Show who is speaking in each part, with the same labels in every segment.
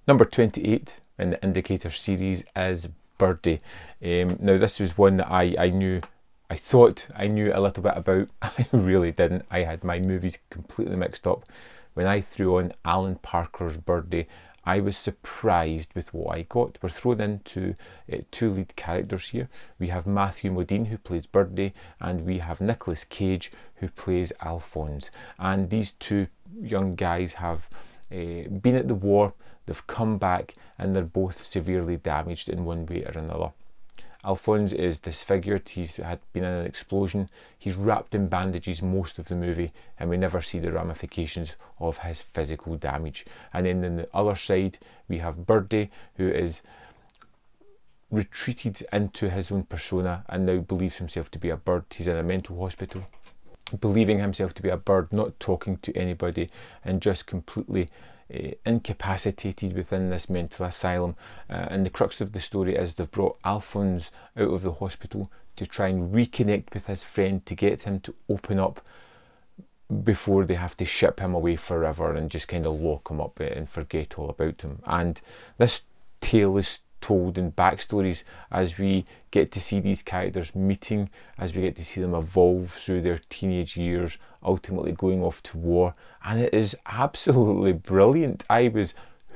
Speaker 1: Number 28 in the Indicator series is Birdy. Now this was one that I thought I knew a little bit about. I really didn't. I had my movies completely mixed up. When I threw on Alan Parker's Birdy, I was surprised with what I got. We're thrown into two lead characters here. We have Mathew Modine, who plays Birdy, and we have Nicolas Cage, who plays Alphonse. And these two young guys have been at the war, they've come back, and they're both severely damaged in one way or another. Alphonse is disfigured, he's had been in an explosion, he's wrapped in bandages most of the movie, and we never see the ramifications of his physical damage. And then on the other side we have Birdy, who is retreated into his own persona and now believes himself to be a bird. He's in a mental hospital, believing himself to be a bird, not talking to anybody, and just completely incapacitated within this mental asylum. And the crux of the story is they've brought Alphonse out of the hospital to try and reconnect with his friend, to get him to open up before they have to ship him away forever and just kind of lock him up and forget all about him. And this tale is told in backstories as we get to see these characters meeting, as we get to see them evolve through their teenage years, ultimately going off to war, and it is absolutely brilliant. I was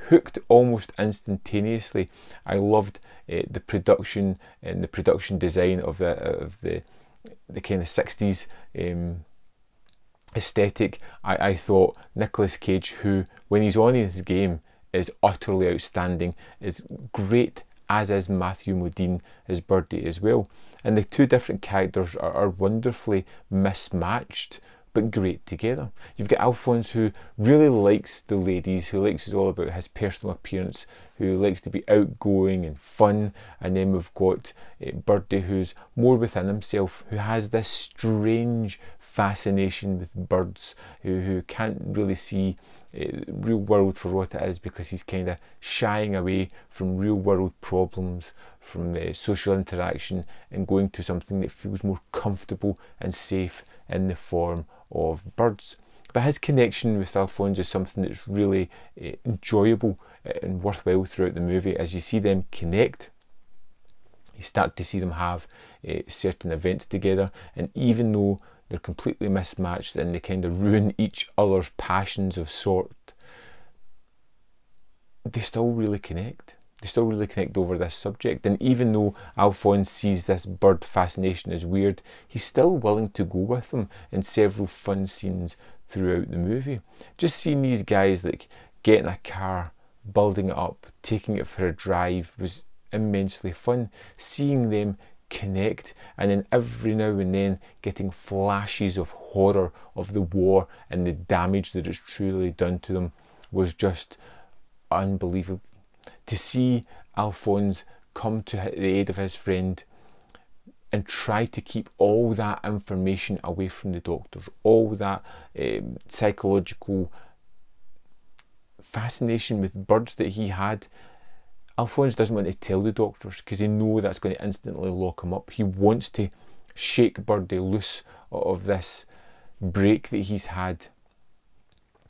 Speaker 1: hooked almost instantaneously. I loved the production and the production design of the kind of 60s aesthetic. I thought Nicolas Cage, who when he's on his game is utterly outstanding, is great, as is Mathew Modine as Birdy as well. And the two different characters are wonderfully mismatched, but great together. You've got Alphonse, who really likes the ladies, who likes it all about his personal appearance, who likes to be outgoing and fun. And then we've got Birdy, who's more within himself, who has this strange fascination with birds, who can't really see real world for what it is, because he's kind of shying away from real world problems, from social interaction, and going to something that feels more comfortable and safe in the form of birds. But his connection with Alphonse is something that's really enjoyable and worthwhile throughout the movie. As you see them connect, you start to see them have certain events together, and even though they're completely mismatched and they kind of ruin each other's passions of sort, they still really connect. They still really connect over this subject. And even though Alphonse sees this bird fascination as weird, he's still willing to go with them in several fun scenes throughout the movie. Just seeing these guys like getting a car, building it up, taking it for a drive was immensely fun. Seeing them connect, and then every now and then getting flashes of horror of the war and the damage that it's truly done to them was just unbelievable. To see Alphonse come to the aid of his friend and try to keep all that information away from the doctors, all that psychological fascination with birds that he had. Alphonse doesn't want to tell the doctors because he knows that's going to instantly lock him up. He wants to shake Birdy loose of this break that he's had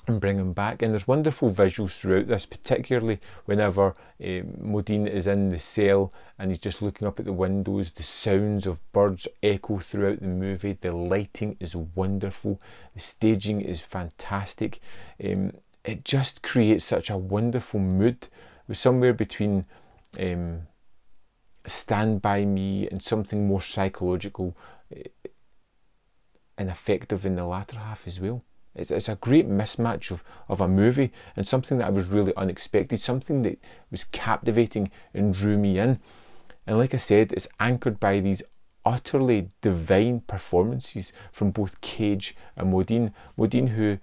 Speaker 1: and bring him back. And there's wonderful visuals throughout this, particularly whenever Modine is in the cell and he's just looking up at the windows. The sounds of birds echo throughout the movie. The lighting is wonderful. The staging is fantastic. It just creates such a wonderful mood. With somewhere between Stand By Me and something more psychological and effective in the latter half as well. It's a great mismatch of a movie, and something that I was really unexpected, something that was captivating and drew me in. And like I said, it's anchored by these utterly divine performances from both Cage and Modine. Modine, who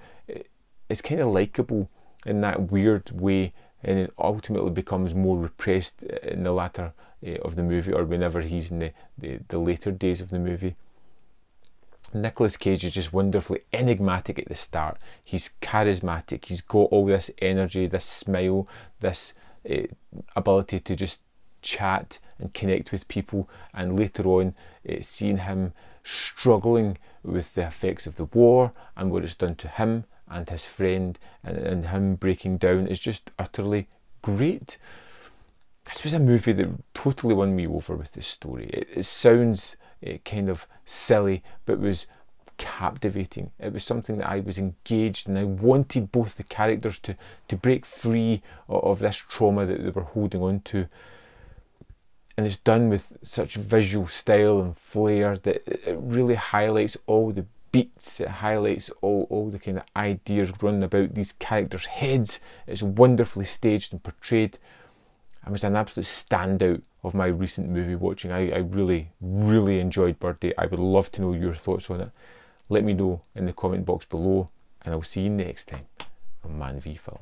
Speaker 1: is kind of likeable in that weird way, and it ultimately becomes more repressed in the latter of the movie, or whenever he's in the later days of the movie. Nicolas Cage is just wonderfully enigmatic at the start. He's charismatic, he's got all this energy, this smile, this ability to just chat and connect with people, and later on seeing him struggling with the effects of the war and what it's done to him and his friend, and him breaking down is just utterly great. This was a movie that totally won me over with the story. It sounds kind of silly, but was captivating. It was something that I was engaged in. I wanted both the characters to break free of this trauma that they were holding on to. And it's done with such visual style and flair that it really highlights all the beats. It highlights all the kind of ideas running about these characters' heads. It's wonderfully staged and portrayed. It was an absolute standout of my recent movie watching. I really, really enjoyed Birdy. I would love to know your thoughts on it. Let me know in the comment box below, and I'll see you next time on Man v Film.